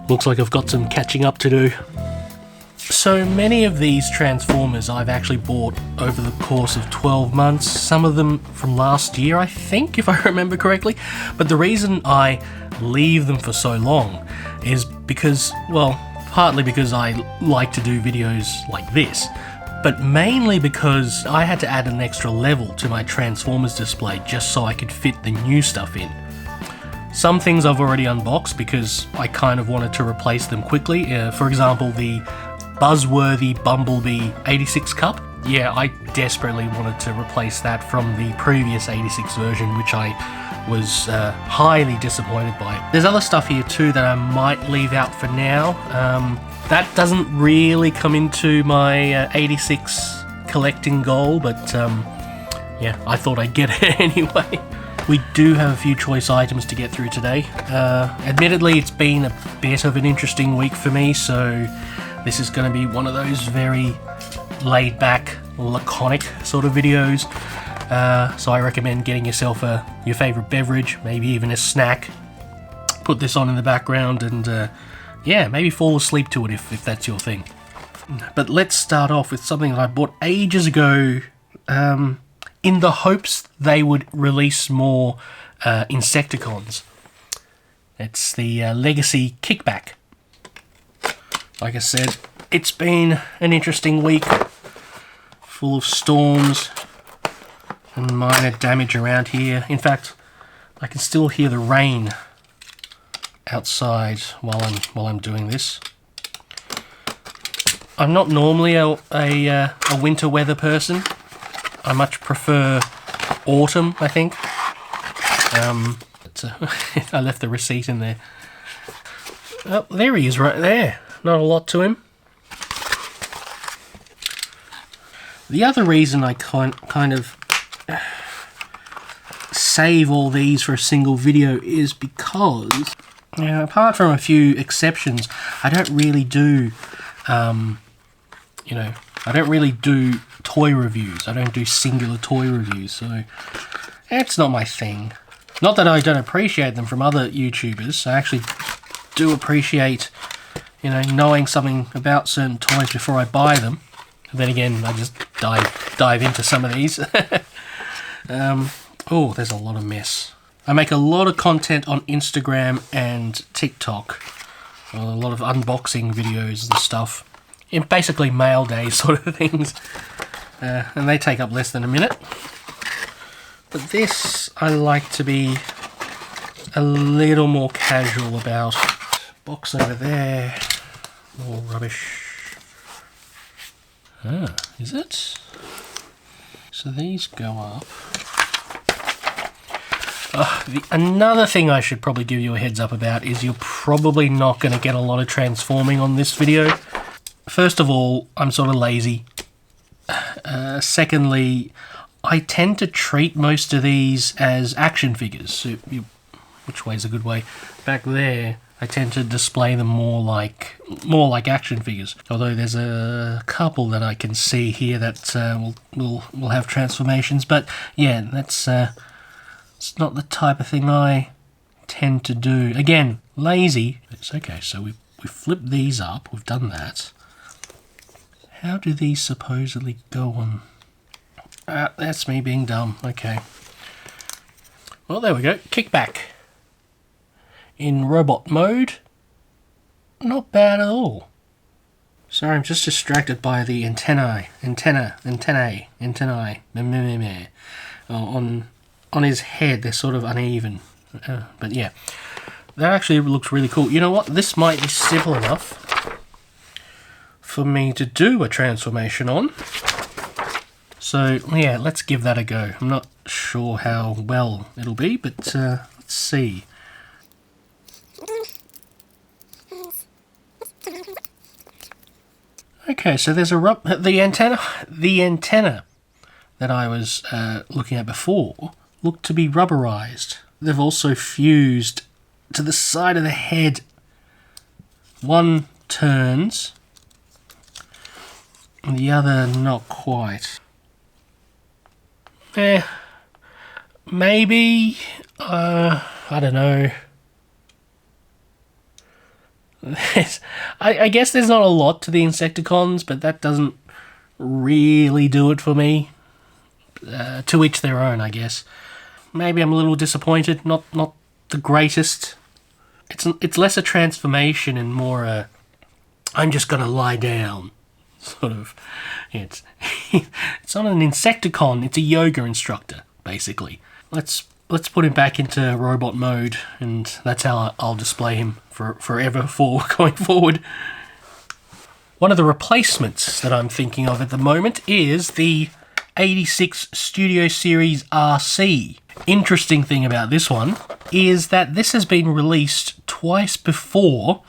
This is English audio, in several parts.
Looks like I've got some catching up to do. So many of these Transformers I've actually bought over the course of 12 months, some of them from last year I think, if I remember correctly, but the reason I leave them for so long is because, well, partly because I like to do videos like this, but mainly because I had to add an extra level to my Transformers display just so I could fit the new stuff in. Some things I've already unboxed because I kind of wanted to replace them quickly, for example the buzzworthy Bumblebee 86 cup. Yeah, I desperately wanted to replace that from the previous 86 version, which I was highly disappointed by. There's other stuff here too that I might leave out for now. That doesn't really come into my 86 collecting goal, but yeah, I thought I'd get it anyway. We do have a few choice items to get through today. Admittedly, it's been a bit of an interesting week for me, so this is going to be one of those very laid-back, laconic sort of videos. So I recommend getting yourself your favourite beverage, maybe even a snack. Put this on in the background and yeah, maybe fall asleep to it if that's your thing. But let's start off with something that I bought ages ago in the hopes they would release more Insecticons. It's the Legacy Kickback. Like I said, it's been an interesting week, full of storms and minor damage around here. In fact, I can still hear the rain outside while I'm doing this. I'm not normally a winter weather person. I much prefer autumn, I think. I left the receipt in there. Oh, there he is right there. Not a lot to him. The other reason I kind of save all these for a single video is because, you know, apart from a few exceptions, I don't really do, you know, I don't really do toy reviews. I don't do singular toy reviews, so it's not my thing. Not that I don't appreciate them from other YouTubers. I actually do appreciate, you know, knowing something about certain toys before I buy them. And then again, I just dive into some of these. Oh, there's a lot of mess. I make a lot of content on Instagram and TikTok. A lot of unboxing videos and stuff. In basically mail day sort of things. And they take up less than a minute. But this, I like to be a little more casual about. Box over there. More rubbish. Ah, is it? So these go up. Another thing I should probably give you a heads up about is you're probably not going to get a lot of transforming on this video. First of all, I'm sort of lazy. Secondly, I tend to treat most of these as action figures. So which way is a good way? Back there, I tend to display them more like action figures. Although there's a couple that I can see here that will have transformations. But yeah, that's it's not the type of thing I tend to do. Again, lazy. It's okay. So we flip these up. We've done that. How do these supposedly go on? That's me being dumb. Okay. Well, there we go. Kickback. In robot mode. Not bad at all. Sorry, I'm just distracted by the antennae. On his head, they're sort of uneven. But yeah. That actually looks really cool. You know what? This might be simple enough for me to do a transformation on. So yeah, let's give that a go. I'm not sure how well it'll be, but let's see. Okay, so there's the antenna that I was looking at before looked to be rubberized. They've also fused to the side of the head. One turns, and the other not quite. Maybe, I don't know. I guess there's not a lot to the Insecticons, but that doesn't really do it for me. To each their own, I guess. Maybe I'm a little disappointed. Not the greatest. It's less a transformation and more a I'm just gonna lie down sort of. It's it's not an Insecticon. It's a yoga instructor basically. Let's put him back into robot mode, and that's how I'll display him forever for going forward. One of the replacements that I'm thinking of at the moment is the 86 Studio Series Arcee. Interesting thing about this one is that this has been released twice before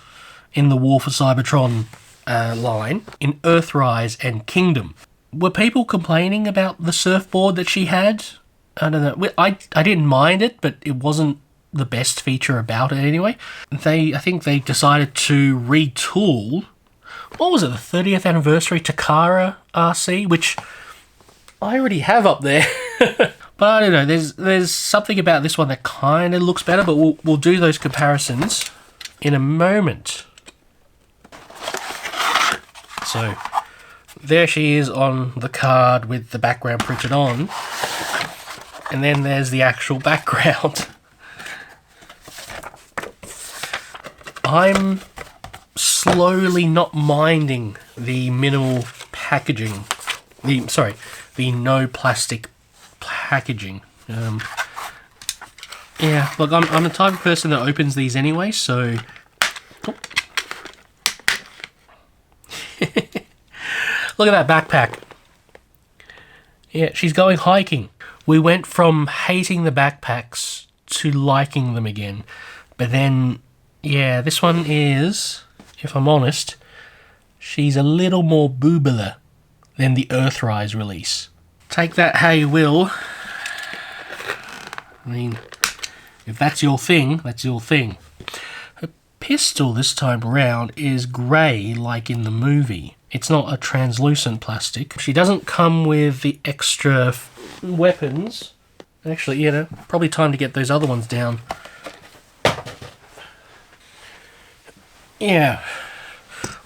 in the War for Cybertron line, in Earthrise and Kingdom. Were people complaining about the surfboard that she had? I don't know. I didn't mind it, but it wasn't the best feature about it anyway. I think they decided to retool, what was it, the 30th anniversary Takara Arcee, which I already have up there. But I don't know, there's something about this one that kind of looks better, but we'll do those comparisons in a moment. So, there she is on the card with the background printed on. And then there's the actual background. I'm slowly not minding the minimal packaging. The no plastic packaging. Yeah, look, I'm the type of person that opens these anyway, so... Look at that backpack. Yeah, she's going hiking. We went from hating the backpacks to liking them again. But then, yeah, this one is, if I'm honest, she's a little more boobular than the Earthrise release. Take that how you will. I mean, if that's your thing, that's your thing. Her pistol this time around is grey like in the movie. It's not a translucent plastic. She doesn't come with the extra weapons. Actually, you know, probably time to get those other ones down. Yeah.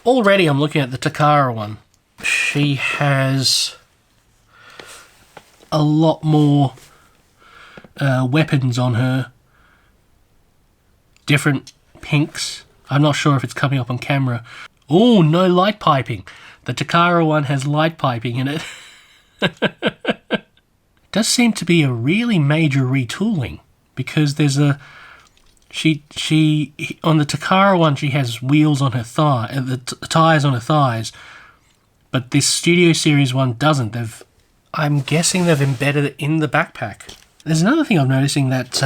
Already I'm looking at the Takara one. She has a lot more weapons on her. Different pinks. I'm not sure if it's coming up on camera. Oh, no light piping. The Takara one has light piping in it. Does seem to be a really major retooling, because there's a she on the Takara one she has wheels on her thigh, the tires on her thighs, but this Studio Series one doesn't. I'm guessing they've embedded it in the backpack. There's another thing I'm noticing, that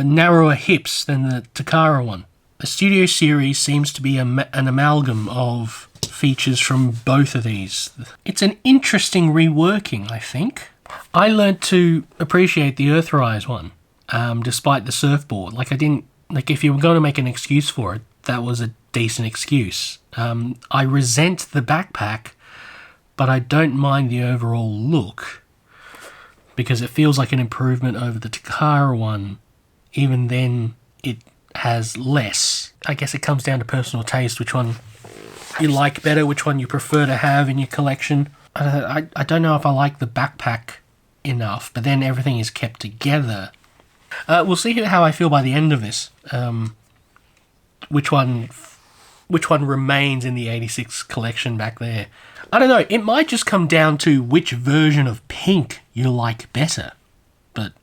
narrower hips than the Takara one. The Studio Series seems to be an amalgam of features from both of these. It's an interesting reworking, I think. I learned to appreciate the Earthrise one, despite the surfboard. If you were going to make an excuse for it, that was a decent excuse. I resent the backpack, but I don't mind the overall look, because it feels like an improvement over the Takara one. Even then, it has less. I guess it comes down to personal taste, which one you like better, which one you prefer to have in your collection. I don't know if I like the backpack enough, but then everything is kept together. We'll see how I feel by the end of this. Which one remains in the 86 collection back there. I don't know, it might just come down to which version of pink you like better. But,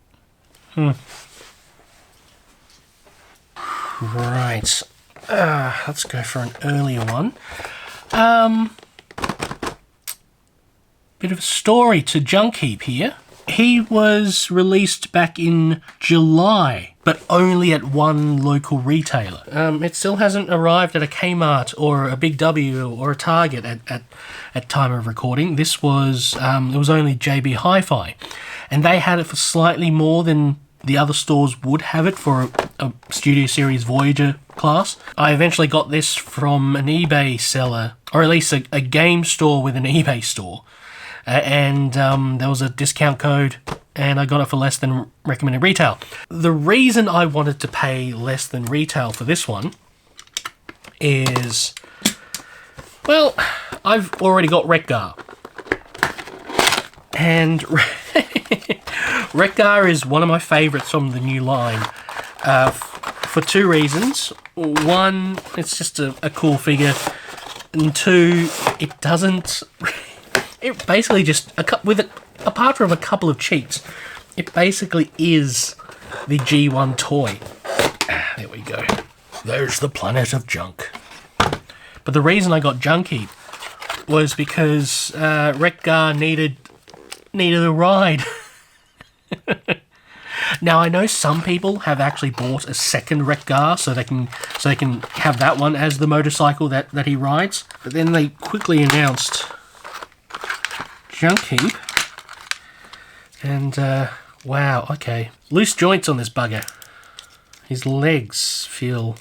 Right. Let's go for an earlier one. Bit of a story to Junkheap here. He was released back in July, but only at one local retailer. It still hasn't arrived at a Kmart or a Big W or a Target at time of recording. This was it was only JB Hi-Fi, and they had it for slightly more than the other stores would have it for a Studio Series Voyager class. I eventually got this from an eBay seller, or at least a game store with an eBay store. And there was a discount code, and I got it for less than recommended retail. The reason I wanted to pay less than retail for this one is, well, I've already got Rekgar. And Rekgar is one of my favourites from the new line for two reasons. One, it's just a cool figure. And two, it doesn't... It basically just... apart from a couple of cheats, it basically is the G1 toy. There we go. There's the planet of junk. But the reason I got Junkheap was because Rekgar needed a ride. Now I know some people have actually bought a second Rekgar so they can have that one as the motorcycle that he rides. But then they quickly announced Junkheap, and wow, okay, loose joints on this bugger. His legs feel,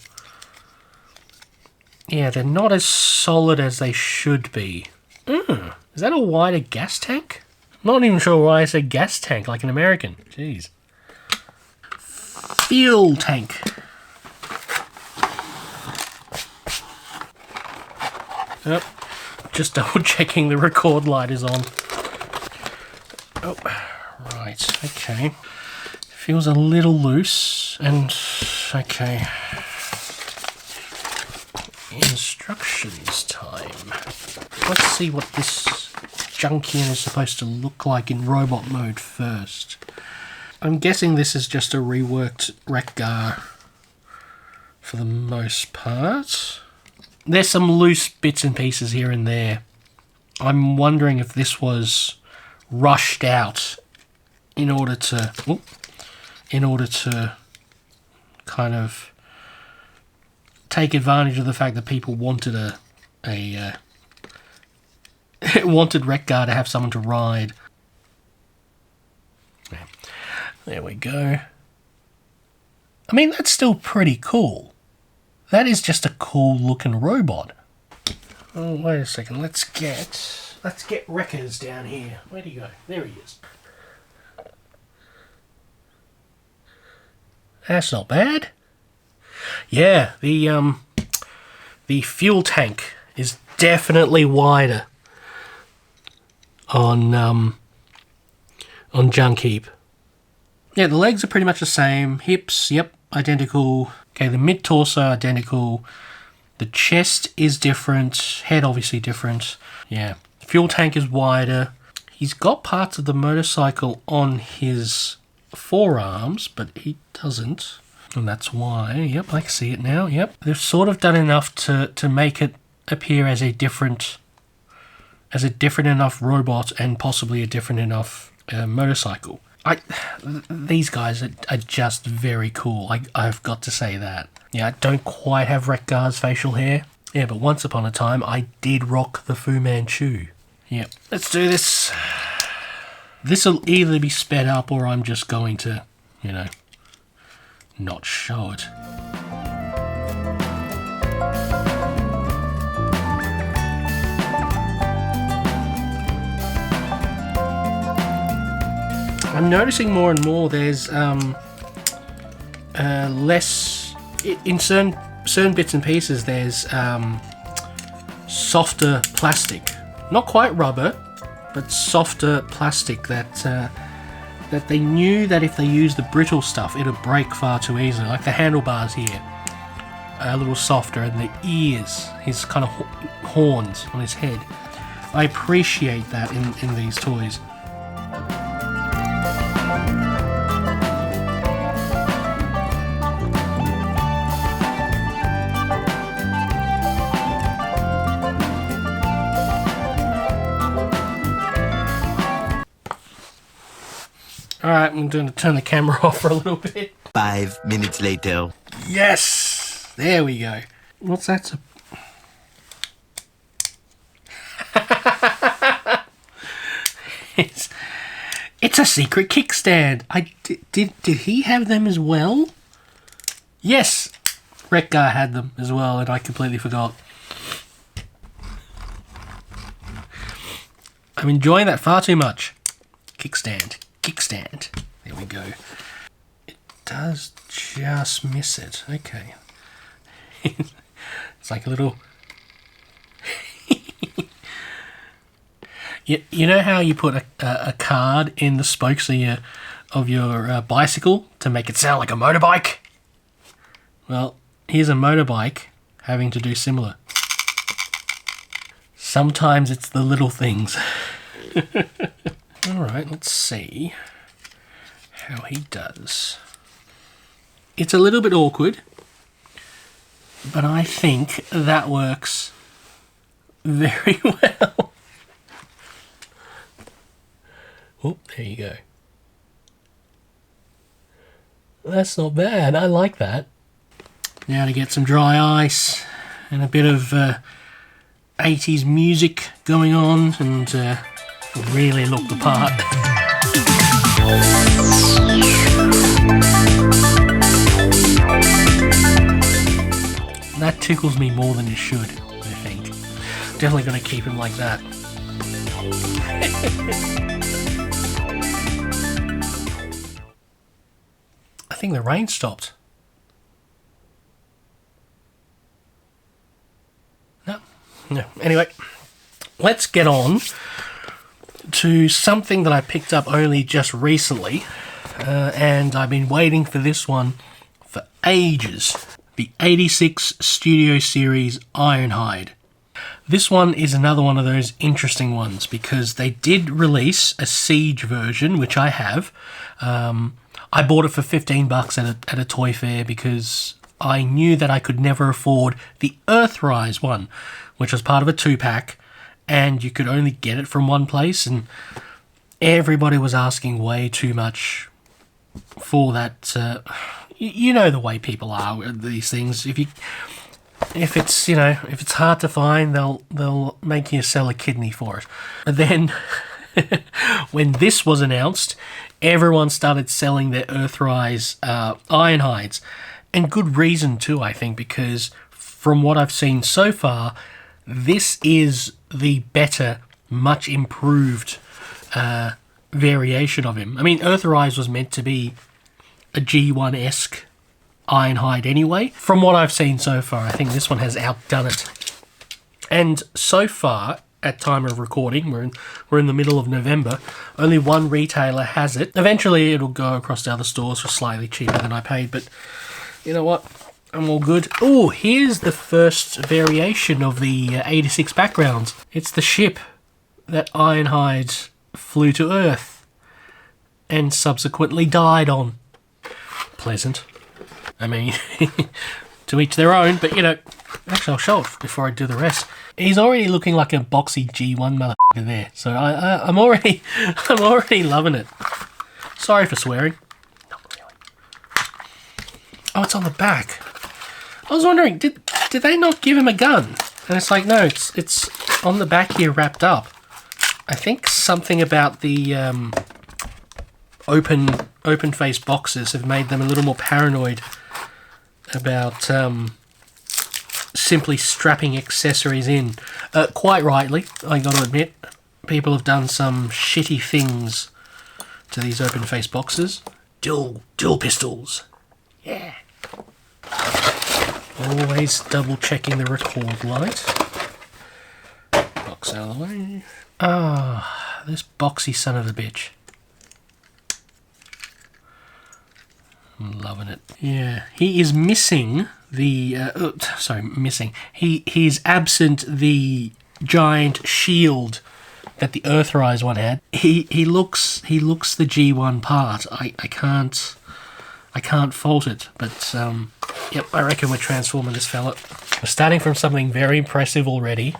yeah, they're not as solid as they should be. Is that a wider gas tank? I'm not even sure why I said gas tank like an American. Jeez. Fuel tank. Oh, just double checking the record light is on. Oh, right, okay. Feels a little loose, and okay. Instructions time. Let's see what this Junkian is supposed to look like in robot mode first. I'm guessing this is just a reworked Rekgar for the most part. There's some loose bits and pieces here and there. I'm wondering if this was rushed out in order to kind of take advantage of the fact that people wanted wanted Rekgar to have someone to ride. There we go. I mean, that's still pretty cool. That is just a cool looking robot. Oh, wait a second. Let's get Wreckers down here. Where'd he go? There he is. That's not bad. Yeah, the fuel tank is definitely wider on Junkheap. Yeah, the legs are pretty much the same. Hips, yep, identical. Okay, the mid-torso, identical. The chest is different. Head, obviously different. Yeah. The fuel tank is wider. He's got parts of the motorcycle on his forearms, but he doesn't. And that's why. Yep, I can see it now. Yep. They've sort of done enough to make it appear as a different enough robot and possibly a different enough motorcycle. These guys are just very cool. I've got to say that. Yeah, I don't quite have Rekgar's facial hair. Yeah, but once upon a time, I did rock the Fu Manchu. Yep, let's do this. This'll either be sped up or I'm just going to, not show it. I'm noticing more and more there's less in certain bits and pieces. There's softer plastic, not quite rubber, but softer plastic that they knew that if they used the brittle stuff, it'd break far too easily. Like the handlebars here, a little softer, and the ears, his kind of horns on his head. I appreciate that in these toys. Alright, I'm going to turn the camera off for a little bit. 5 minutes later. Yes! There we go. What's that? It's a secret kickstand. Did he have them as well? Yes! Rekgar had them as well, and I completely forgot. I'm enjoying that far too much. Kickstand. There we go. It does just miss it. Okay. It's like a little... you know how you put a card in the spokes of your bicycle to make it sound like a motorbike? Well, here's a motorbike having to do similar. Sometimes it's the little things. Alright, let's see how he does. It's a little bit awkward, but I think that works very well. Oh, there you go. That's not bad. I like that. Now to get some dry ice and a bit of 80s music going on and really look the part. That tickles me more than it should, I think. Definitely going to keep him like that. I think the rain stopped. No. Anyway, let's get on to something that I picked up only just recently, and I've been waiting for this one for ages. The 86 Studio Series Ironhide. This one is another one of those interesting ones because they did release a Siege version, which I have. I bought it for $15 at a toy fair because I knew that I could never afford the Earthrise one, which was part of a 2-pack, and you could only get it from one place, and everybody was asking way too much for that. You know the way people are with these things. If it's hard to find, they'll make you sell a kidney for it. But then, when this was announced, everyone started selling their Earthrise Ironhides, and good reason too, I think, because from what I've seen so far, this is the better, much improved variation of him. I mean, Earthrise was meant to be a G1-esque Ironhide anyway. From what I've seen so far, I think this one has outdone it. And so far, at time of recording, we're in the middle of November, only one retailer has it. Eventually it'll go across to other stores for slightly cheaper than I paid, but you know what? I'm all good. Oh, here's the first variation of the 86 backgrounds. It's the ship that Ironhide flew to Earth and subsequently died on. Pleasant. I mean, to each their own, but you know, actually I'll show it before I do the rest. He's already looking like a boxy G1 motherfucker there, so I'm already loving it. Sorry for swearing. Not really. Oh, it's on the back. I was wondering, did they not give him a gun? And it's like, no, it's on the back here wrapped up. I think something about the open face boxes have made them a little more paranoid about simply strapping accessories in. Quite rightly, I got to admit, people have done some shitty things to these open face boxes. Dual pistols. Yeah. Always double checking the record light. Box out of the way. Ah, this boxy son of a bitch. I'm loving it. Yeah, he is missing the. He's absent the giant shield that the Earthrise one had. He looks the G1 part. I can't fault it, but yep, I reckon we're transforming this fella. We're starting from something very impressive already.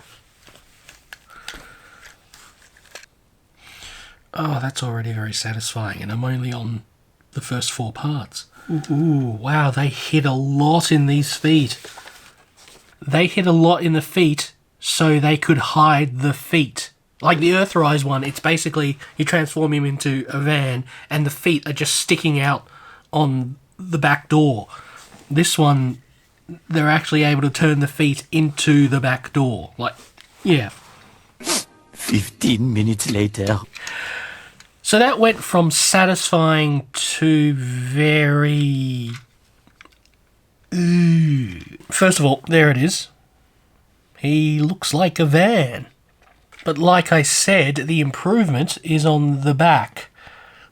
Oh, that's already very satisfying, and I'm only on the first 4 parts. Ooh, wow, they hit a lot in these feet. They hit a lot in the feet so they could hide the feet. Like the Earthrise one, it's basically you transform him into a van and the feet are just sticking out on the back door. This one, they're actually able to turn the feet into the back door. Like, yeah. 15 minutes later. So that went from satisfying to very... First of all, there it is. He looks like a van. But like I said, the improvement is on the back,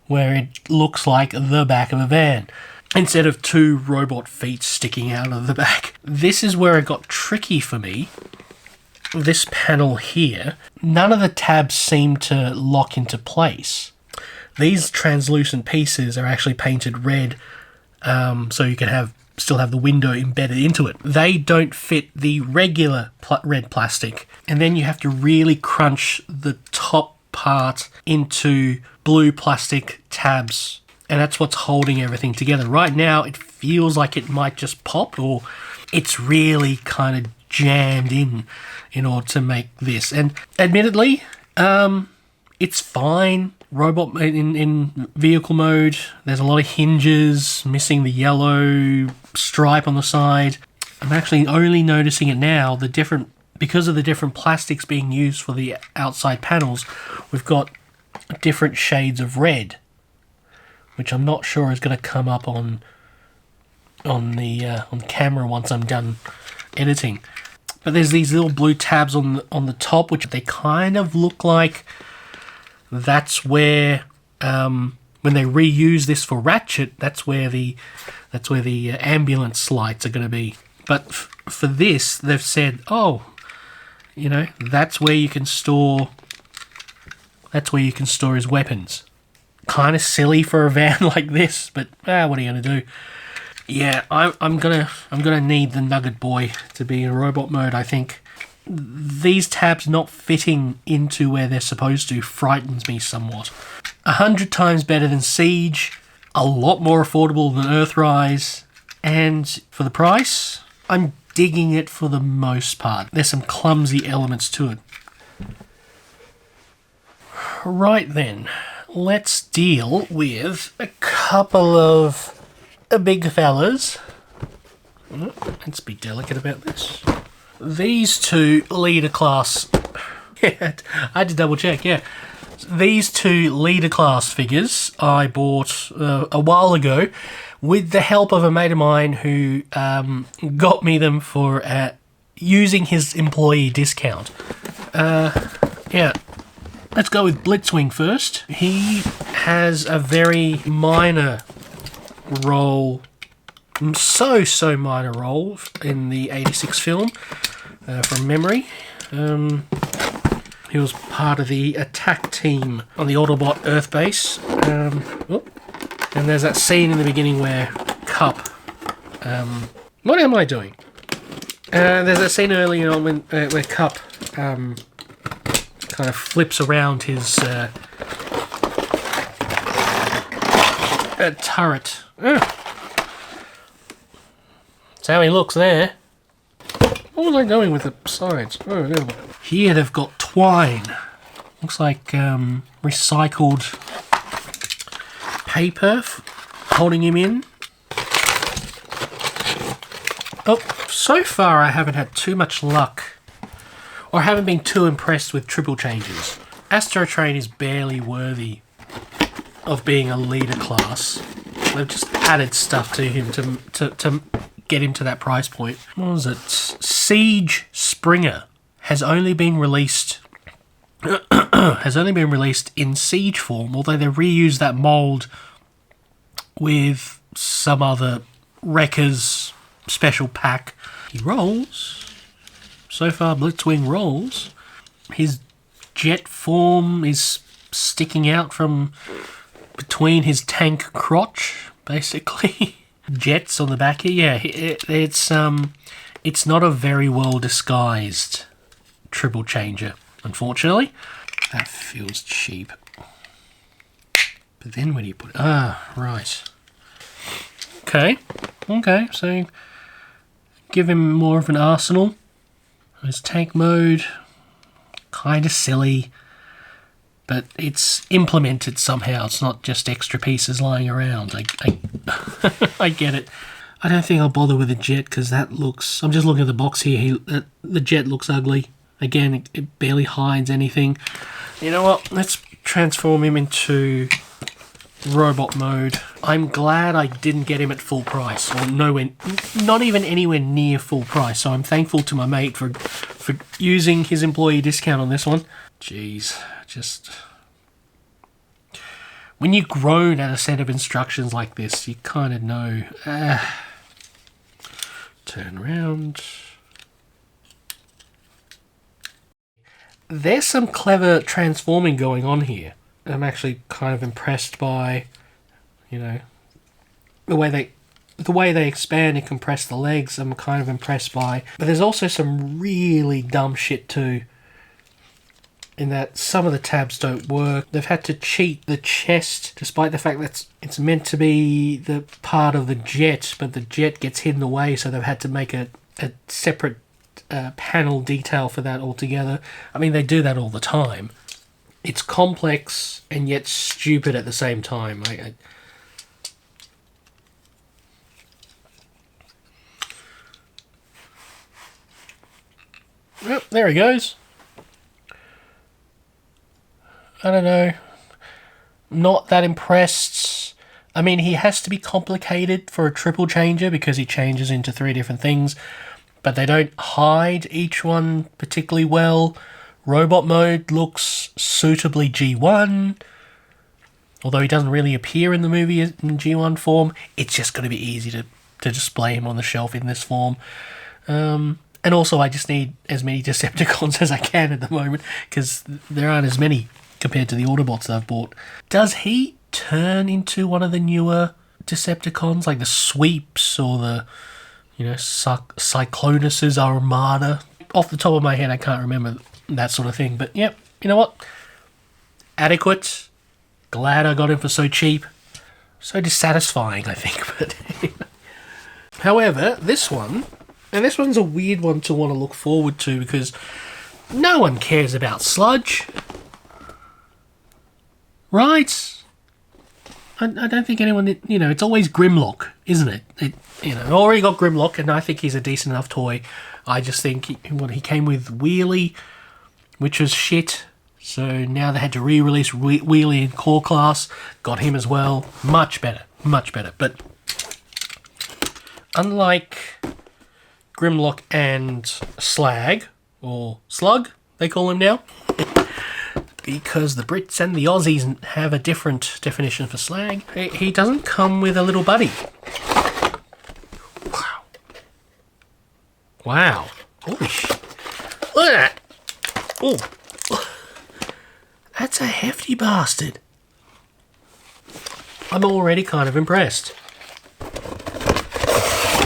where it looks like the back of a van, instead of two robot feet sticking out of the back. This is where it got tricky for me. This panel here, none of the tabs seem to lock into place. These translucent pieces are actually painted red, so you can still have the window embedded into it. They don't fit the regular red plastic, and then you have to really crunch the top part into blue plastic tabs, and that's what's holding everything together. Right now it feels like it might just pop, or it's really kind of jammed in order to make this. And admittedly, it's fine. Robot in vehicle mode, there's a lot of hinges, missing the yellow stripe on the side. I'm actually only noticing it now, because of the different plastics being used for the outside panels, we've got different shades of red, which I'm not sure is going to come up on the camera once I'm done editing. But there's these little blue tabs on the top, which they kind of look like that's where, when they reuse this for Ratchet, that's where the ambulance lights are going to be. But for this, they've said, oh, you know, that's where you can store his weapons. Kind of silly for a van like this, but what are you going to do? Yeah, I'm gonna need the Nugget Boy to be in robot mode, I think. These tabs not fitting into where they're supposed to frightens me somewhat. 100 times better than Siege, a lot more affordable than Earthrise, and for the price, I'm digging it for the most part. There's some clumsy elements to it. Right then, let's deal with a couple of big fellas. Let's be delicate about this. These two leader class... yeah, I had to double check, yeah. These two leader class figures I bought a while ago with the help of a mate of mine who got me them for using his employee discount. Yeah, let's go with Blitzwing first. He has a very minor role, so minor role in the 86 film, from memory. He was part of the attack team on the Autobot Earth base. And there's that scene in the beginning where Cup... what am I doing? There's that scene earlier on where Cup kind of flips around his turret. That's how he looks there. What was I going with the sides? Oh, no. Here they've got twine. Looks like recycled paper holding him in. Oh, so far I haven't had too much luck, or haven't been too impressed with triple changes. Astro Train is barely worthy of being a leader class. They've just added stuff to him to get him to that price point. What was it? Siege Springer has only been released in Siege form, although they reused that mold with some other Wreckers special pack. He rolls. So far, Blitzwing rolls. His jet form is sticking out from between his tank crotch, basically. Jets on the back here. Yeah, it's not a very well disguised triple changer, unfortunately. That feels cheap. But then when you put it... right. Okay, so give him more of an arsenal. His tank mode, kind of silly, but it's implemented somehow. It's not just extra pieces lying around. I get it. I don't think I'll bother with the jet because that looks... I'm just looking at the box here. The jet looks ugly. Again, it barely hides anything. You know what? Let's transform him into robot mode. I'm glad I didn't get him at full price, or nowhere, not even anywhere near full price. So I'm thankful to my mate for using his employee discount on this one. Jeez, just when you groan at a set of instructions like this, you kind of know. Turn around. There's some clever transforming going on here. I'm actually kind of impressed by, you know, the way they expand and compress the legs. I'm kind of impressed by. But there's also some really dumb shit too, in that some of the tabs don't work. They've had to cheat the chest, despite the fact that it's meant to be the part of the jet, but the jet gets hidden away, so they've had to make a separate panel detail for that altogether. I mean, they do that all the time. It's complex and yet stupid at the same time. Well, there he goes. I don't know. Not that impressed. I mean, he has to be complicated for a triple changer because he changes into 3 different things, but they don't hide each one particularly well. Robot mode looks suitably G1. Although he doesn't really appear in the movie in G1 form, it's just going to be easy to display him on the shelf in this form. And also, I just need as many Decepticons as I can at the moment, because there aren't as many compared to the Autobots that I've bought. Does he turn into one of the newer Decepticons, like the Sweeps or the, you know, Cyclonus's Armada? Off the top of my head, I can't remember that sort of thing. But yep, you know what? Adequate. Glad I got him for so cheap. So dissatisfying, I think. But however, this one, and this one's a weird one to want to look forward to because no one cares about Sludge. Right? I don't think anyone, you know, it's always Grimlock, isn't it? You know, I already got Grimlock, and I think he's a decent enough toy. I just think he came with Wheelie, which was shit. So now they had to re-release Wheelie in core class. Got him as well. Much better. Much better. But unlike Grimlock and Slag, or Slug, they call him now, because the Brits and the Aussies have a different definition for Slag, he doesn't come with a little buddy. Wow. Wow. Holy shit. Look at that. Oh. That's a hefty bastard. I'm already kind of impressed.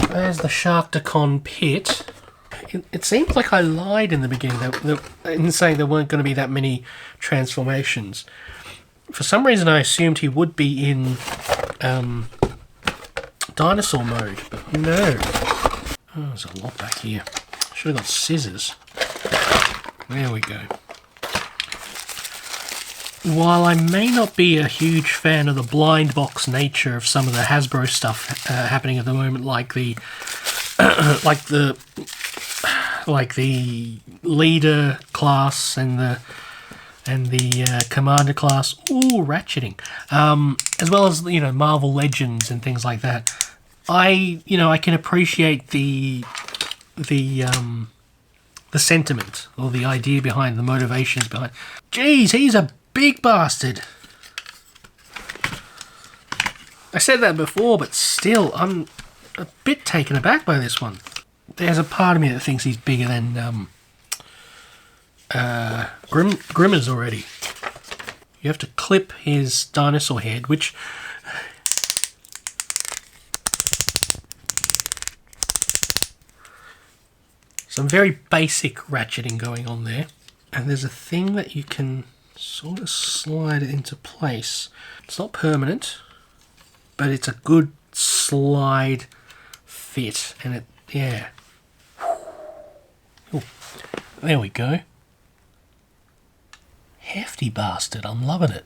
There's the Sharkticon pit. It seems like I lied in the beginning in saying there weren't going to be that many transformations. For some reason I assumed he would be in dinosaur mode, but no. Oh, there's a lot back here. Should have got scissors. There we go. While I may not be a huge fan of the blind box nature of some of the Hasbro stuff happening at the moment, like the leader class and the commander class, ooh, ratcheting, as well as, you know, Marvel Legends and things like that. I can appreciate the sentiment or the idea behind the motivations behind. Geez, he's a big bastard. I said that before, but still, I'm a bit taken aback by this one. There's a part of me that thinks he's bigger than Grimmers already. You have to clip his dinosaur head, which some very basic ratcheting going on there. And there's a thing that you can sort of slide it into place. It's not permanent, but it's a good slide fit, and it, yeah. Ooh, there we go. Hefty bastard, I'm loving it.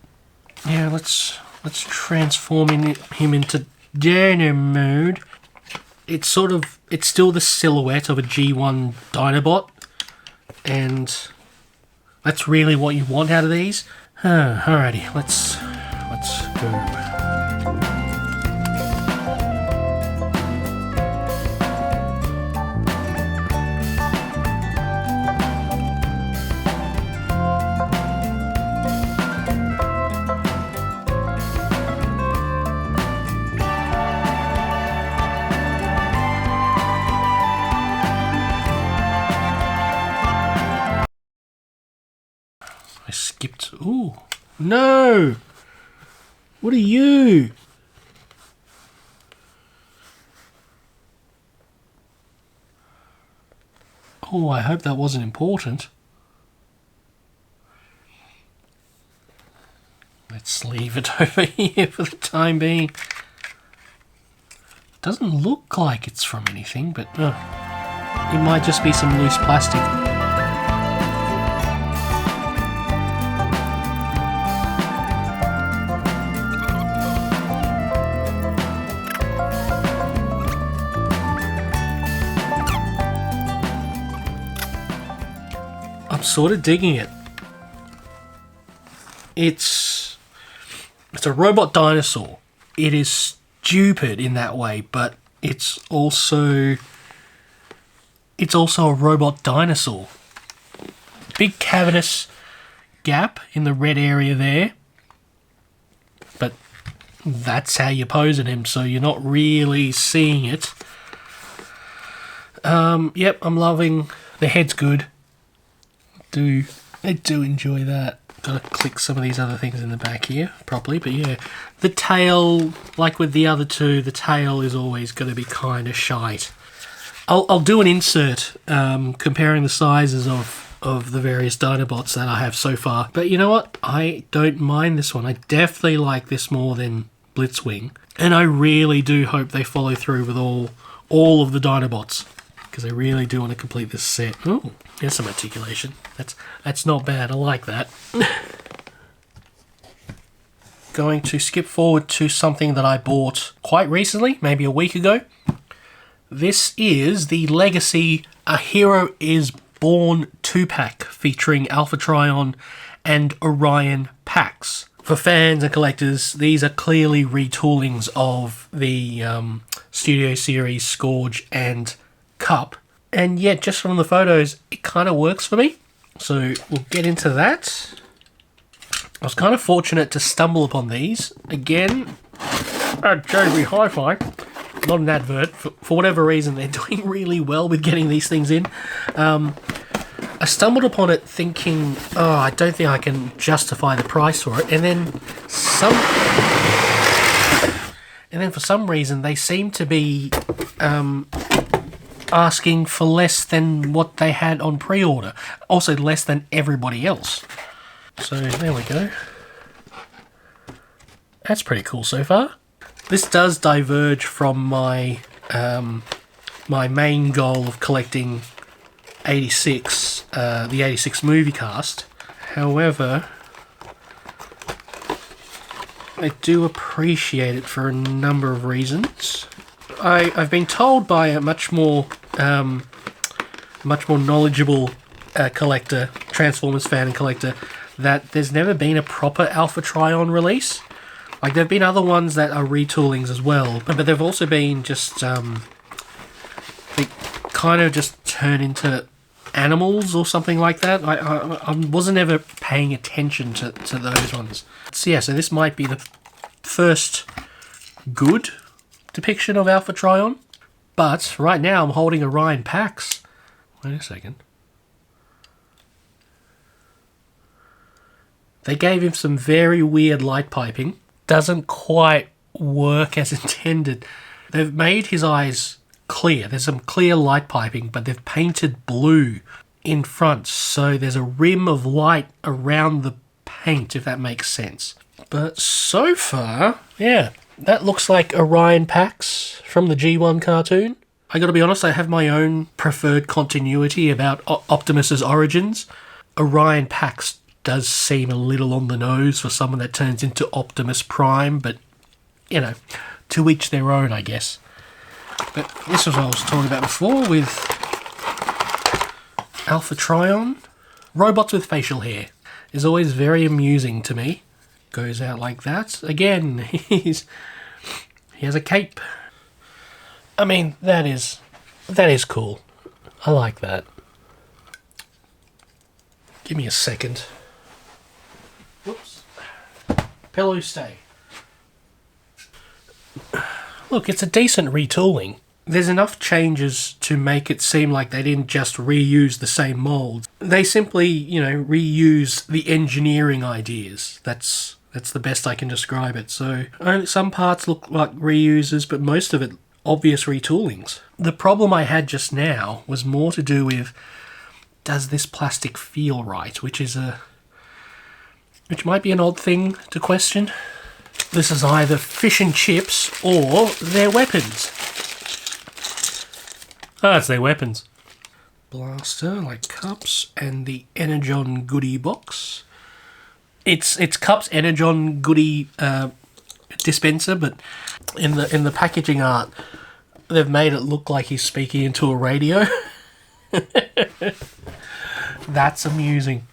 Yeah, let's transform him into Dino mode. It's still the silhouette of a G1 Dinobot, and that's really what you want out of these. Alrighty, let's go. Ooh. No! What are you? Oh, I hope that wasn't important. Let's leave it over here for the time being. Doesn't look like it's from anything, but it might just be some loose plastic. I'm sort of digging it. It's a robot dinosaur. It is stupid in that way, but it's also a robot dinosaur. Big cavernous gap in the red area there, but that's how you pose at him, so you're not really seeing it. Yep, I'm loving the head's good. I do enjoy that. Gotta click some of these other things in the back here properly, but yeah. The tail, like with the other two, the tail is always going to be kind of shite. I'll do an insert comparing the sizes of the various Dinobots that I have so far. But you know what? I don't mind this one. I definitely like this more than Blitzwing. And I really do hope they follow through with all of the Dinobots, because I really do want to complete this set. Ooh, there's some articulation. That's not bad. I like that. Going to skip forward to something that I bought quite recently, maybe a week ago. This is the Legacy A Hero Is Born 2-pack featuring Alpha Trion and Orion packs. For fans and collectors, these are clearly retoolings of the Studio Series Scourge and Cup, and yet just from the photos it kind of works for me, so we'll get into that. I was kind of fortunate to stumble upon these again at JB Hi-Fi, not an advert, for whatever reason they're doing really well with getting these things in. I stumbled upon it thinking, oh, I don't think I can justify the price for it, and then for some reason they seem to be asking for less than what they had on pre-order. Also less than everybody else. So there we go. That's pretty cool so far. This does diverge from my my main goal of collecting 86, the 86 movie cast. However, I do appreciate it for a number of reasons. I've been told by a much more knowledgeable collector, Transformers fan and collector, that there's never been a proper Alpha Trion release. Like, there have been other ones that are retoolings as well, but they've also been just they kind of just turn into animals or something like that. I wasn't ever paying attention to those ones. So yeah, so this might be the first good depiction of Alpha Trion, but right now I'm holding Orion packs. Wait a second. They gave him some very weird light piping. Doesn't quite work as intended. They've made his eyes clear. There's some clear light piping, but they've painted blue in front, so there's a rim of light around the paint, if that makes sense. But so far, yeah, that looks like Orion packs from the G1 cartoon. I gotta be honest, I have my own preferred continuity about Optimus's origins. Orion packs does seem a little on the nose for someone that turns into Optimus Prime, but, you know, to each their own, I guess. But this was what I was talking about before with Alpha Trion. Robots with facial hair is always very amusing to me. Goes out like that. Again, he has a cape. I mean, that is cool. I like that. Give me a second. Whoops. Pillow stay. Look, it's a decent retooling. there's enough changes to make it seem like they didn't just reuse the same molds. They simply, reuse the engineering ideas. That's the best I can describe it. So only some parts look like reuses, but most of it obvious retoolings. The problem I had just now was more to do with, does this plastic feel right? Which might be an odd thing to question. This is either fish and chips or their weapons. Ah, it's their weapons. Blaster, like cups, and the Energon goodie box. It's Cups Energon goodie dispenser, but in the packaging art, they've made it look like he's speaking into a radio. That's amusing.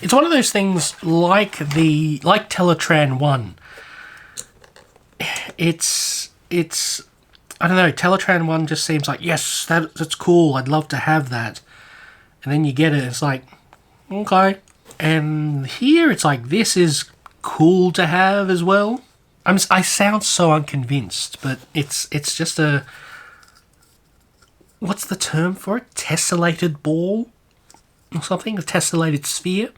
It's one of those things like Teletran 1. It's I don't know, Teletran 1 just seems like, yes, that's cool, I'd love to have that. And then you get it, it's like, okay. And here it's like, this is cool to have as well. I sound so unconvinced, but it's just a, what's the term for it? Tessellated ball? Or something? A tessellated sphere?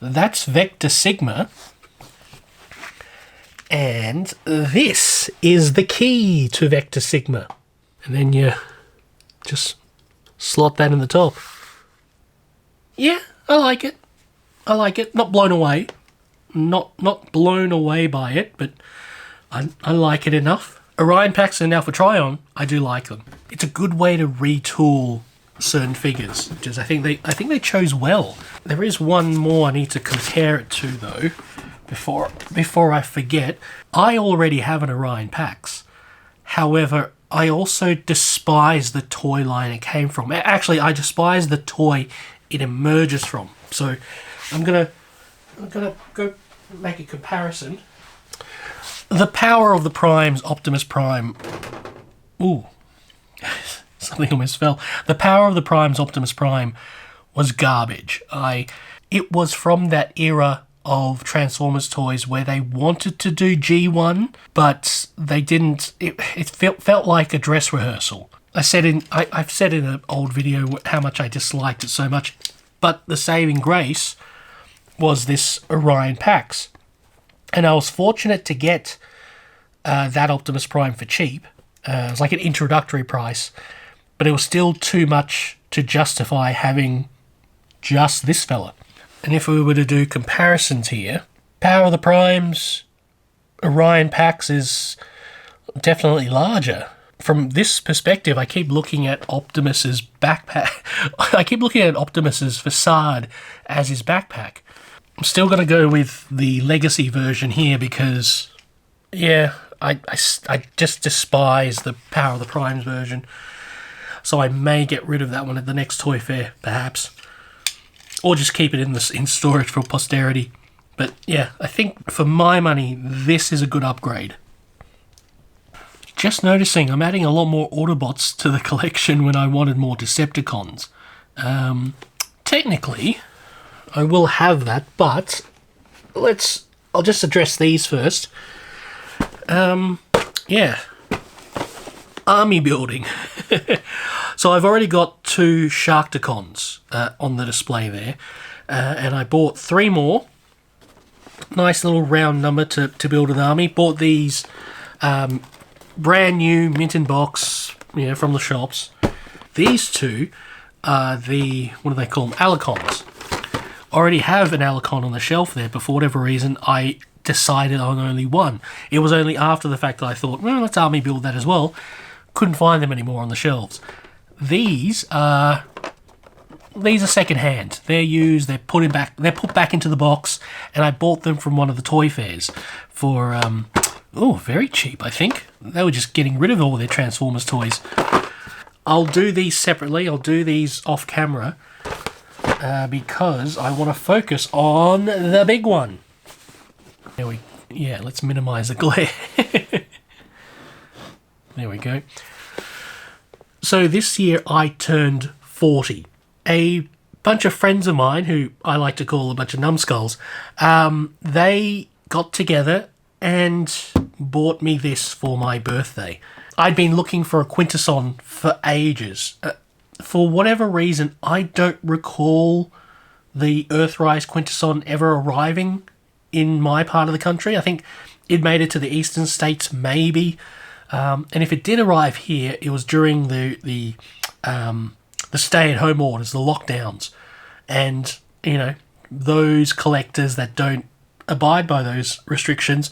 That's Vector Sigma. And this is the key to Vector Sigma. And then you just slot that in the top. Yeah, I like it. I like it. Not blown away. Not blown away by it, but I like it enough. Orion packs are now for try-on. I do like them. It's a good way to retool certain figures, which is I think they chose well. There is one more I need to compare it to though, before I forget. I already have an Orion Pax. However, I also despise the toy line it came from. Actually, I despise the toy it emerges from. So I'm gonna go make a comparison. The Power of the Primes Optimus Prime. Ooh. Something almost fell. The Power of the Prime's Optimus Prime was garbage. It was from that era of Transformers toys where they wanted to do G1, but they didn't. It felt like a dress rehearsal. I've said in an old video how much I disliked it so much, but the saving grace was this Orion Pax, and I was fortunate to get that Optimus Prime for cheap. It was like an introductory price, but it was still too much to justify having just this fella. And if we were to do comparisons here, Power of the Primes, Orion Pax is definitely larger. From this perspective, I keep looking at Optimus's backpack. I keep looking at Optimus's facade as his backpack. I'm still going to go with the Legacy version here because, yeah, I just despise the Power of the Primes version. So I may get rid of that one at the next toy fair, perhaps. Or just keep it in storage for posterity. But yeah, I think for my money, this is a good upgrade. Just noticing I'm adding a lot more Autobots to the collection when I wanted more Decepticons. Technically, I will have that, but I'll just address these first. Yeah. Army building. So I've already got 2 Sharkticons on the display there, and I bought 3 more. Nice little round number to build an army. Bought these brand new mint in box, from the shops. These 2 are the, what do they call them, Alicons. Already have an Alicon on the shelf there, but for whatever reason I decided on only one. It was only after the fact that I thought, well, let's army build that as well. Couldn't find them anymore on the shelves. These are second-hand. They're used, they're put back into the box, and I bought them from one of the toy fairs for very cheap, I think. They were just getting rid of all their Transformers toys. I'll do these separately. I'll do these off camera because I want to focus on the big one. Let's minimize the glare. There we go. So this year I turned 40. A bunch of friends of mine, who I like to call a bunch of numbskulls, they got together and bought me this for my birthday. I'd been looking for a Quintesson for ages. For whatever reason, I don't recall the Earthrise Quintesson ever arriving in my part of the country. I think it made it to the eastern states, maybe. And if it did arrive here, it was during the stay-at-home orders, the lockdowns. And, you know, those collectors that don't abide by those restrictions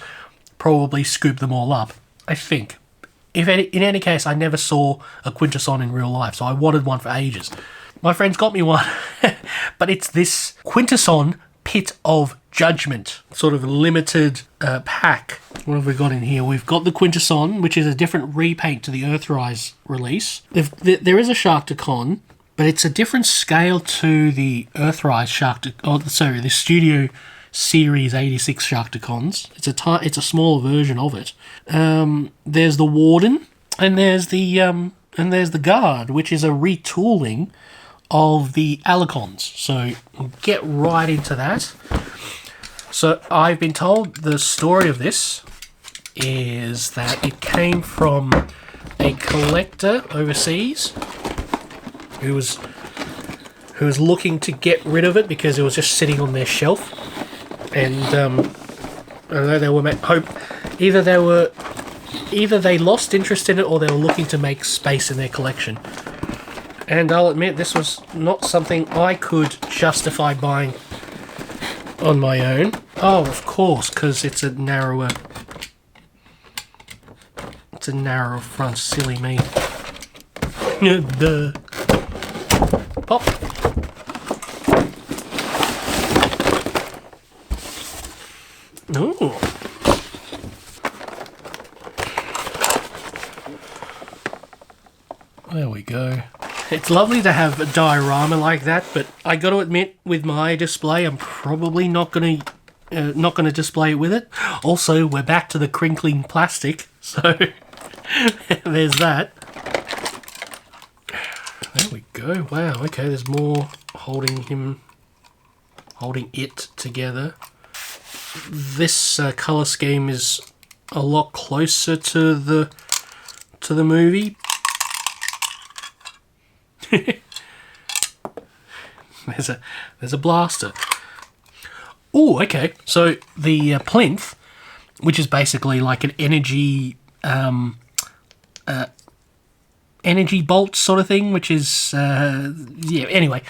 probably scoop them all up, I think. In any case, I never saw a Quintesson in real life, so I wanted one for ages. My friends got me one, but it's this Quintesson Pit of Judgement, sort of limited pack. What have we got in here? We've got the Quintesson, which is a different repaint to the Earthrise release. There is a Sharkticon, but it's a different scale to the Earthrise the Studio Series 86 Sharkticons. It's a small version of it. There's the Warden, and there's the Guard, which is a retooling of the Alicons. So we'll get right into that. So I've been told the story of this is that it came from a collector overseas who was looking to get rid of it because it was just sitting on their shelf. And I don't know, they were either they lost interest in it or they were looking to make space in their collection. And I'll admit, this was not something I could justify buying on my own. Oh, of course, because it's a narrower front. Silly me. Duh. Pop. Ooh. There we go. It's lovely to have a diorama like that, but I got to admit, with my display, I'm probably not going to display it with it. Also, we're back to the crinkling plastic, so there's that. There we go. Wow. Okay, there's more holding it together. This color scheme is a lot closer to the movie. There's a blaster. Oh, okay. So the plinth, which is basically like an energy bolt sort of thing, which is yeah. Anyway,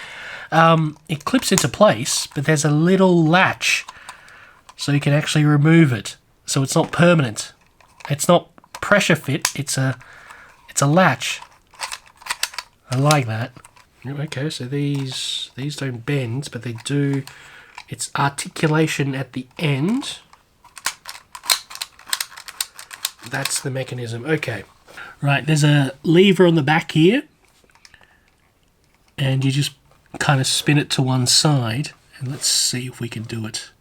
it clips into place, but there's a little latch, so you can actually remove it. So it's not permanent. It's not pressure fit. It's a latch. I like that. Okay, so these don't bend, but they do. It's articulation at the end. That's the mechanism. Okay. Right, there's a lever on the back here. And you just kind of spin it to one side. And let's see if we can do it.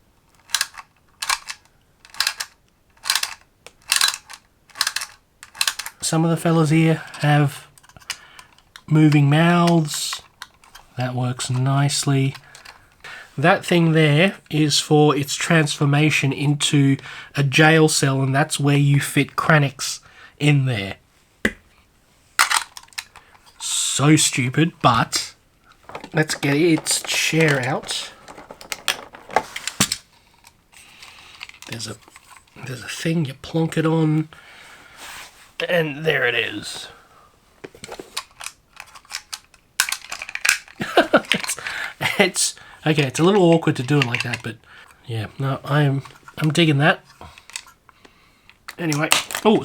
Some of the fellas here have moving mouths. That works nicely. That thing there is for its transformation into a jail cell, and that's where you fit Kranix in there. So stupid, but let's get its chair out. There's a thing, you plonk it on, and there it is. It's okay. It's a little awkward to do it like that, but yeah, no, I'm digging that. Anyway, oh,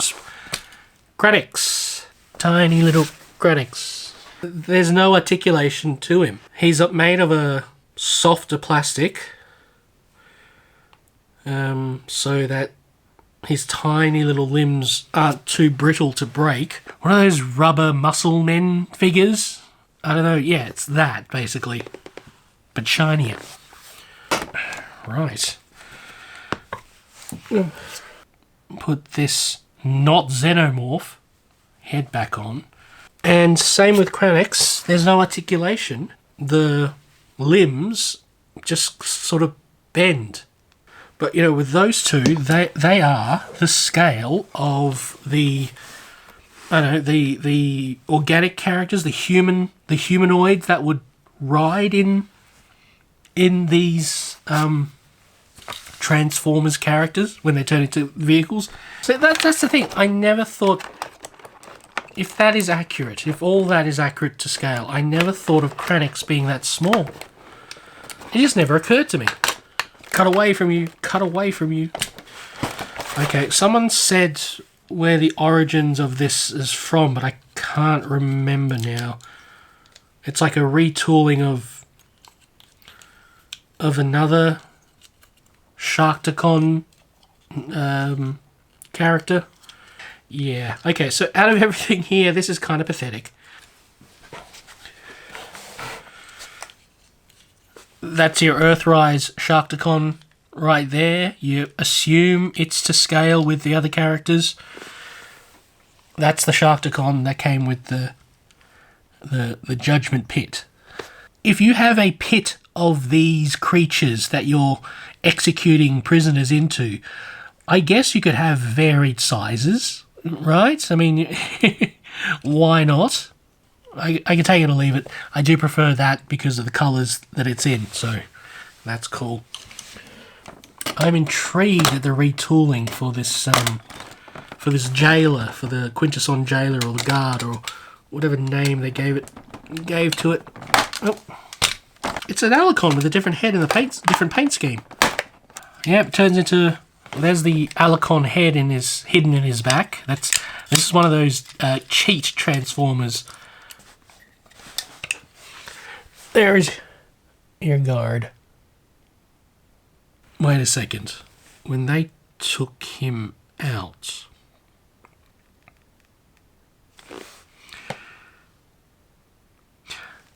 Kranix, tiny little Kranix. There's no articulation to him. He's made of a softer plastic, so that his tiny little limbs aren't too brittle to break. One of those rubber muscle men figures? I don't know. Yeah, it's that basically, but shinier. Right. Put this not xenomorph head back on. And same with Kranix, there's no articulation. The limbs just sort of bend. But, you know, with those two, they are the scale of the, I don't know, the organic characters, the humanoids that would ride in these Transformers characters when they turn into vehicles. So that's the thing. I never thought, if that is accurate, if all that is accurate to scale, I never thought of Krennics being that small. It just never occurred to me. Cut away from you. Cut away from you. Okay, someone said where the origins of this is from, but I can't remember now. It's like a retooling of another Sharktacon character. Yeah. Okay, so out of everything here, this is kind of pathetic. That's your Earthrise Sharktacon right there. You assume it's to scale with the other characters. That's the Sharktacon that came with the Judgement pit. If you have a pit of these creatures that you're executing prisoners into, I guess you could have varied sizes, right? I mean, why not? I can take it or leave it. I do prefer that because of the colours that it's in, so that's cool. I'm intrigued at the retooling for this jailer, for the Quintesson jailer or the guard or whatever name they gave to it. Oh, it's an Alicon with a different head and different paint scheme. Yeah, it turns into. There's the Alicon head hidden in his back. This is one of those cheat Transformers. There is your guard. Wait a second. When they took him out,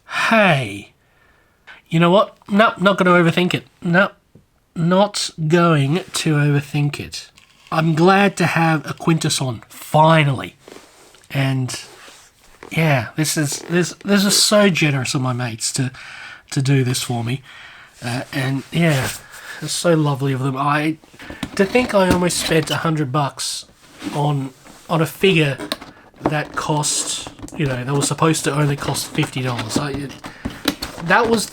hey, you know what? Nope, not going to overthink it. Nope, not going to overthink it. I'm glad to have a Quintesson finally, and yeah, this is so generous of my mates to do this for me, and yeah, it's so lovely of them. To think I almost spent $100 on a figure that cost, you know, that was supposed to only cost $50. That was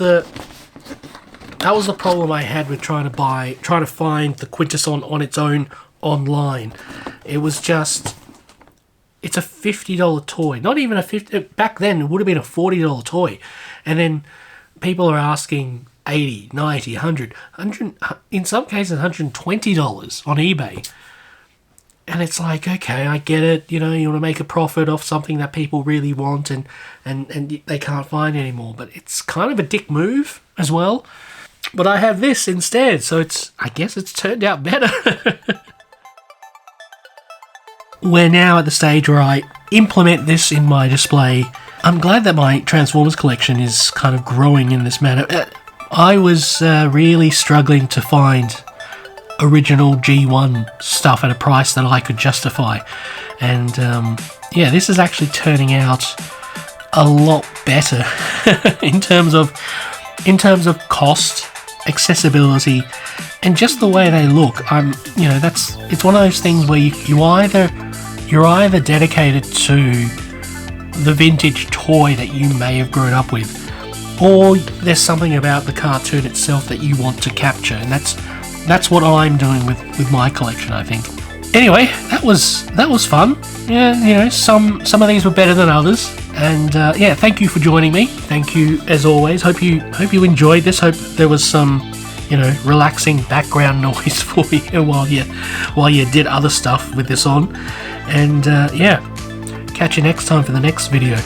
the problem I had with trying to find the Quintesson on its own online. It was just, it's a $50 toy. Not even a $50. Back then, it would have been a $40 toy, and then people are asking $80, $90, $100, in some cases $120 on eBay. And it's like, okay, I get it. You know, you want to make a profit off something that people really want, and they can't find anymore. But it's kind of a dick move as well. But I have this instead, so I guess it's turned out better. We're now at the stage where I implement this in my display. I'm glad that my Transformers collection is kind of growing in this manner. I was really struggling to find original G1 stuff at a price that I could justify, and yeah, this is actually turning out a lot better in terms of cost, accessibility, and just the way they look. You know, it's one of those things where you're either dedicated to the vintage toy that you may have grown up with, or there's something about the cartoon itself that you want to capture, and that's what I'm doing with my collection, I think. Anyway, that was fun. Yeah, you know, some of these were better than others, and yeah, thank you for joining me. Thank you as always. Hope you enjoyed this. Hope there was some, you know, relaxing background noise for you while you did other stuff with this on. And yeah, catch you next time for the next video.